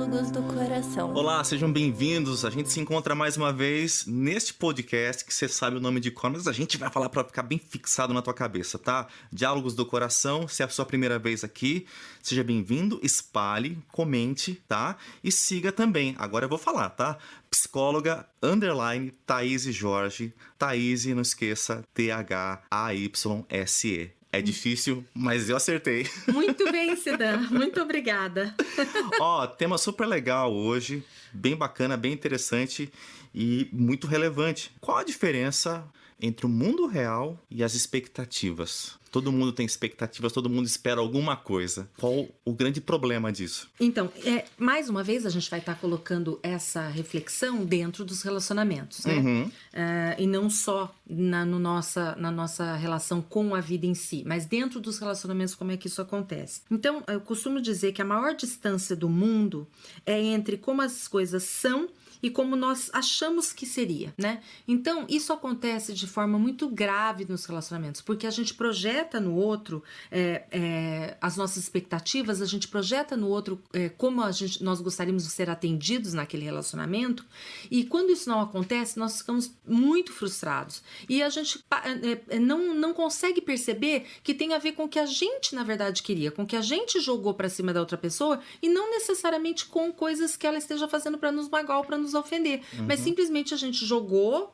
Diálogos do Coração. Olá, sejam bem-vindos. A gente se encontra mais uma vez neste podcast que você sabe o nome de cor, mas a gente vai falar para ficar bem fixado na tua cabeça, tá? Diálogos do Coração, se é a sua primeira vez aqui, seja bem-vindo, espalhe, comente, tá? E siga também, agora eu vou falar, tá? Psicóloga, _ Thaís Jorge. Thaís, não esqueça, THAYSE. É difícil, mas eu acertei. Muito bem, Sidan. Muito obrigada. Ó, tema super legal hoje, bem bacana, bem interessante e muito relevante. Qual a diferença entre o mundo real e as expectativas? Todo mundo tem expectativas, todo mundo espera alguma coisa. Qual o grande problema disso? Então, mais uma vez a gente vai estar colocando essa reflexão dentro dos relacionamentos, né? Uhum. E não só na nossa relação com a vida em si, mas dentro dos relacionamentos, como é que isso acontece. Então, eu costumo dizer que a maior distância do mundo é entre como as coisas são e como nós achamos que seria, né? Então, isso acontece de forma muito grave nos relacionamentos, porque a gente projeta no outro as nossas expectativas, a gente projeta no outro como nós gostaríamos de ser atendidos naquele relacionamento, e quando isso não acontece, nós ficamos muito frustrados. E a gente não consegue perceber que tem a ver com o que a gente, na verdade, queria, com o que a gente jogou pra cima da outra pessoa, e não necessariamente com coisas que ela esteja fazendo pra nos magoar ou pra nos ofender, mas simplesmente a gente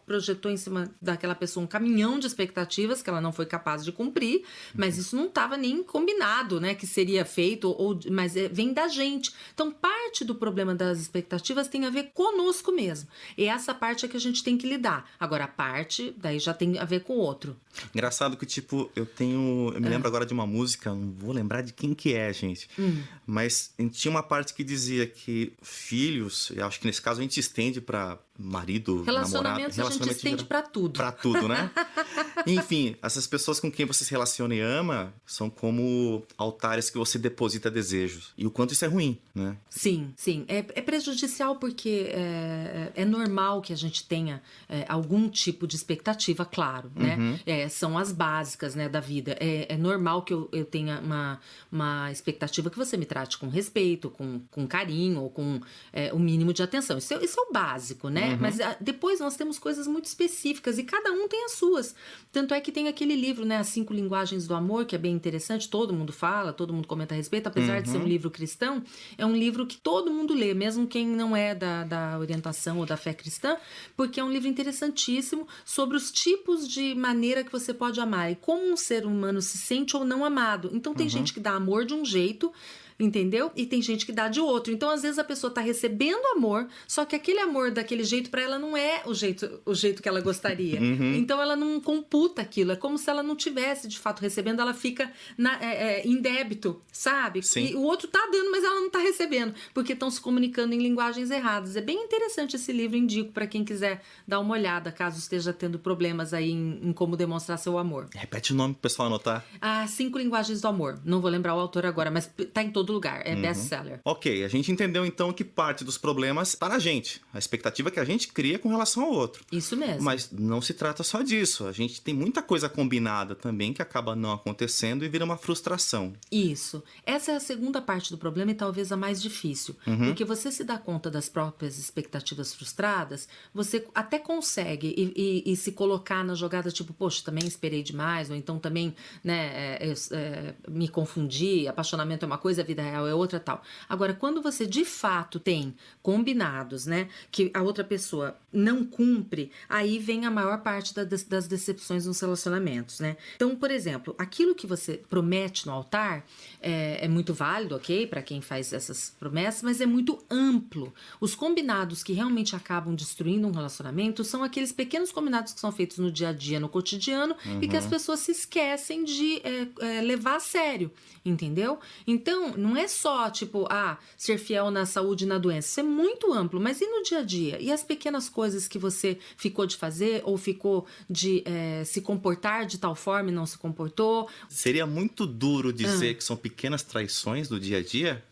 projetou em cima daquela pessoa um caminhão de expectativas que ela não foi capaz de cumprir, mas isso não estava nem combinado, né, que seria feito, mas vem da gente. Então, parte do problema das expectativas tem a ver conosco mesmo, e essa parte é que a gente tem que lidar. Agora, a parte, daí já tem a ver com o outro. Engraçado que, tipo, eu me lembro agora de uma música, não vou lembrar de quem que é, gente, mas tinha uma parte que dizia que filhos, eu acho que nesse caso a gente estende pra marido, relacionamentos, namorado... a gente estende pra tudo. Pra tudo, né? Enfim, essas pessoas com quem você se relaciona e ama são como altares que você deposita desejos. E o quanto isso é ruim, né? Sim, sim. É prejudicial porque é normal que a gente tenha algum tipo de expectativa, claro, né? São as básicas, né, da vida. É normal que eu tenha uma expectativa que você me trate com respeito, com carinho, ou com o mínimo de atenção. Isso é o básico, né? Mas depois nós temos coisas muito específicas e cada um tem as suas. Tanto é que tem aquele livro, né, As 5 Linguagens do Amor, que é bem interessante, todo mundo fala, todo mundo comenta a respeito, apesar de ser um livro cristão, é um livro que todo mundo lê, mesmo quem não é da orientação ou da fé cristã, porque é um livro interessantíssimo sobre os tipos de maneira que você pode amar e como um ser humano se sente ou não amado. Então tem gente que dá amor de um jeito, entendeu? E tem gente que dá de outro. Então, às vezes, a pessoa tá recebendo amor, só que aquele amor daquele jeito pra ela não é o jeito que ela gostaria. Então, ela não computa aquilo. É como se ela não tivesse, de fato, recebendo. Ela fica em débito, sabe? Sim. E o outro tá dando, mas ela não tá recebendo, porque estão se comunicando em linguagens erradas. É bem interessante esse livro, indico pra quem quiser dar uma olhada, caso esteja tendo problemas aí em como demonstrar seu amor. Repete o nome pro pessoal anotar. As 5 Linguagens do Amor. Não vou lembrar o autor agora, mas tá em todo lugar, é best-seller. Ok, a gente entendeu então que parte dos problemas tá na gente, a expectativa que a gente cria com relação ao outro. Isso mesmo. Mas não se trata só disso, a gente tem muita coisa combinada também que acaba não acontecendo e vira uma frustração. Isso. Essa é a segunda parte do problema e talvez a mais difícil, porque você se dá conta das próprias expectativas frustradas, você até consegue e se colocar na jogada tipo, poxa, também esperei demais, ou então também, né, me confundi, apaixonamento é uma coisa, a vida real é outra, tal. Agora, quando você de fato tem combinados, né, que a outra pessoa não cumpre, aí vem a maior parte das decepções nos relacionamentos, né? Então, por exemplo, aquilo que você promete no altar é muito válido, ok, para quem faz essas promessas, mas é muito amplo. Os combinados que realmente acabam destruindo um relacionamento são aqueles pequenos combinados que são feitos no dia a dia, no cotidiano, e que as pessoas se esquecem de levar a sério, entendeu? Então, não é só, tipo, ser fiel na saúde e na doença. Isso é muito amplo, mas e no dia a dia? E as pequenas coisas que você ficou de fazer ou ficou de se comportar de tal forma e não se comportou? Seria muito duro dizer que são pequenas traições do dia a dia?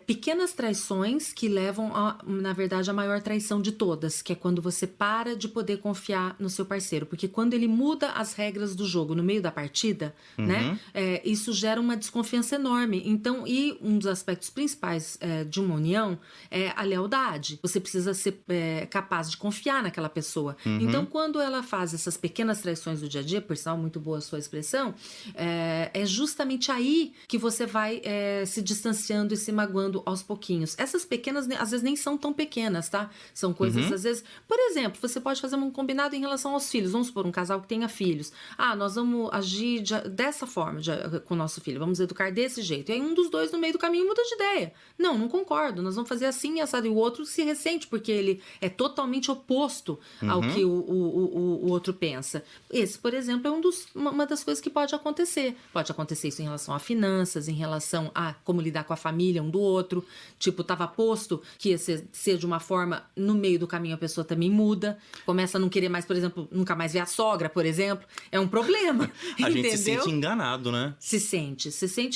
Pequenas traições que levam, na verdade, a maior traição de todas, que é quando você para de poder confiar no seu parceiro. Porque quando ele muda as regras do jogo no meio da partida, né, isso gera uma desconfiança enorme. Então, e um dos aspectos principais de uma união é a lealdade. Você precisa ser capaz de confiar naquela pessoa. Então, quando ela faz essas pequenas traições do dia a dia, por sinal, muito boa a sua expressão, é justamente aí que você vai se distanciando e se magoando aos pouquinhos. Essas pequenas, às vezes, nem são tão pequenas, tá? São coisas, às vezes... Por exemplo, você pode fazer um combinado em relação aos filhos. Vamos supor, um casal que tenha filhos. Nós vamos agir dessa forma com o nosso filho. Vamos educar desse jeito. E aí um dos dois, no meio do caminho, muda de ideia. Não concordo. Nós vamos fazer assim, assado. E o outro se ressente, porque ele é totalmente oposto ao que o outro pensa. Esse, por exemplo, é uma das coisas que pode acontecer. Pode acontecer isso em relação a finanças, em relação a como lidar com a família um do outro. Tipo, estava posto que ia ser de uma forma, no meio do caminho a pessoa também muda. Começa a não querer mais, por exemplo, nunca mais ver a sogra, por exemplo. É um problema. A gente se sente enganado, né? Se sente.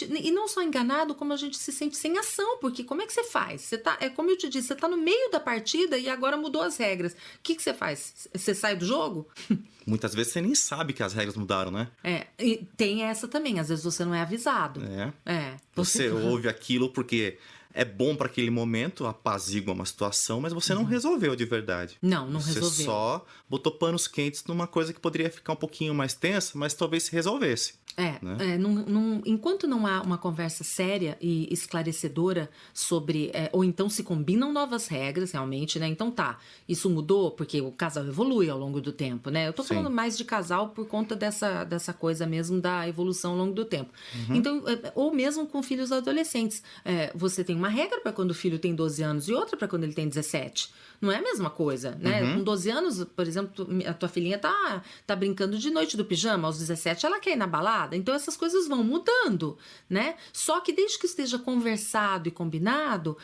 E não só enganado, como a gente se sente sem ação. Porque como é que você faz? Como eu te disse, você tá no meio da partida e agora mudou as regras. O que você faz? Você sai do jogo? Muitas vezes você nem sabe que as regras mudaram, né? E tem essa também. Às vezes você não é avisado. Você ouve aquilo porque é bom para aquele momento, apazigua uma situação, mas você não resolveu de verdade. Não Você resolveu. só botou panos quentes numa coisa que poderia ficar um pouquinho mais tensa, mas talvez se resolvesse. Enquanto não há uma conversa séria e esclarecedora sobre... ou então se combinam novas regras, realmente, né? Então isso mudou porque o casal evolui ao longo do tempo, né? Eu tô falando mais de casal por conta dessa coisa mesmo da evolução ao longo do tempo. Então, ou mesmo com filhos adolescentes. Você tem uma regra para quando o filho tem 12 anos e outra para quando ele tem 17. Não é a mesma coisa, né? Com 12 anos, por exemplo, a tua filhinha tá brincando de noite do pijama, aos 17 ela quer ir na balada. Então essas coisas vão mudando, né? Só que desde que esteja conversado e combinado,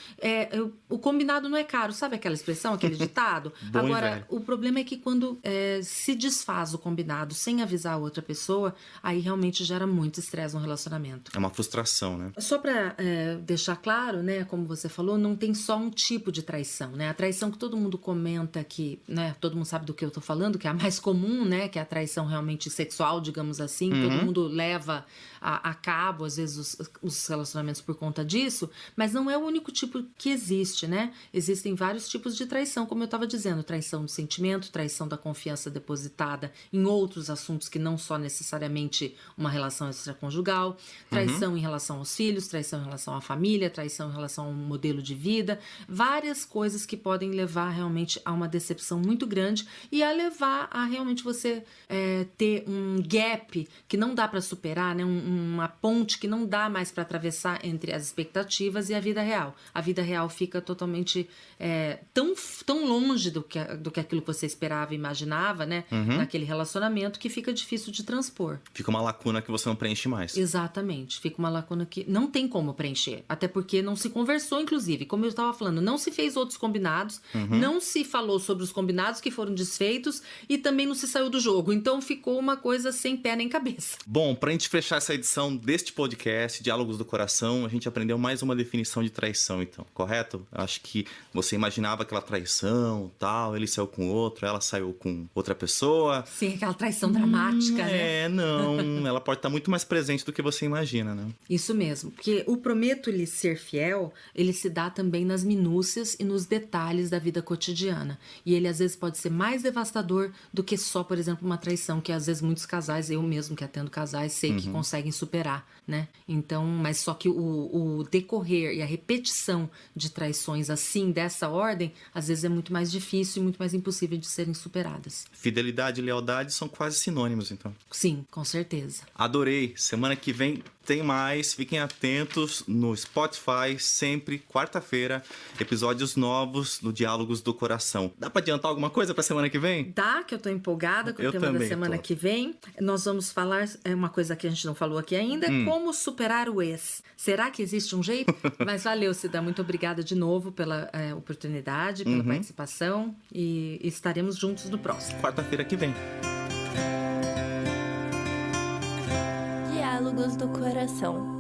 o combinado não é caro. Sabe aquela expressão, aquele ditado? Agora, o problema é que quando se desfaz o combinado sem avisar a outra pessoa, aí realmente gera muito estresse no relacionamento. É uma frustração, né? Só para deixar claro, né? Como você falou, não tem só um tipo de traição, né? A traição que todo mundo comenta que, né? Todo mundo sabe do que eu tô falando, que é a mais comum, né? Que é a traição realmente sexual, digamos assim. Todo mundo leva a cabo, às vezes, os relacionamentos por conta disso, mas não é o único tipo que existe, né? Existem vários tipos de traição, como eu estava dizendo, traição do sentimento, traição da confiança depositada em outros assuntos que não só necessariamente uma relação extraconjugal, traição em relação aos filhos, traição em relação à família, traição em relação a um modelo de vida, várias coisas que podem levar realmente a uma decepção muito grande e a levar a realmente você ter um gap que não dá para superar, né? Uma ponte que não dá mais para atravessar entre as expectativas e a vida real. A vida real fica totalmente tão longe do que aquilo que você esperava e imaginava, né? Naquele relacionamento, que fica difícil de transpor. Fica uma lacuna que você não preenche mais. Exatamente. Fica uma lacuna que não tem como preencher. Até porque não se conversou, inclusive. Como eu estava falando, não se fez outros combinados, não se falou sobre os combinados que foram desfeitos e também não se saiu do jogo. Então ficou uma coisa sem pé nem cabeça. Bom, pra gente fechar essa edição deste podcast, Diálogos do Coração, a gente aprendeu mais uma definição de traição, então, correto? Acho que você imaginava aquela traição, tal, ele saiu com outro, ela saiu com outra pessoa. Sim, aquela traição dramática, né? Não, ela pode estar muito mais presente do que você imagina, né? Isso mesmo, porque o prometo-lhe ser fiel, ele se dá também nas minúcias e nos detalhes da vida cotidiana. E ele, às vezes, pode ser mais devastador do que só, por exemplo, uma traição, que às vezes muitos casais, eu mesmo que atendo casais, sei que conseguem superar, né? Então, mas só que o decorrer e a repetição de traições assim, dessa ordem, às vezes é muito mais difícil e muito mais impossível de serem superadas. Fidelidade e lealdade são quase sinônimos, então. Sim, com certeza. Adorei. Semana que vem tem mais. Fiquem atentos no Spotify, sempre quarta-feira, episódios novos do Diálogos do Coração. Dá pra adiantar alguma coisa pra semana que vem? Tá, que eu tô empolgada com o tema da semana que vem. Nós vamos falar, uma coisa que a gente não falou aqui ainda, como superar o ex. Será que existe um jeito? Mas valeu, Cida. Muito obrigada de novo pela oportunidade, pela participação, e estaremos juntos no próximo. Quarta-feira que vem. Diálogos do Coração.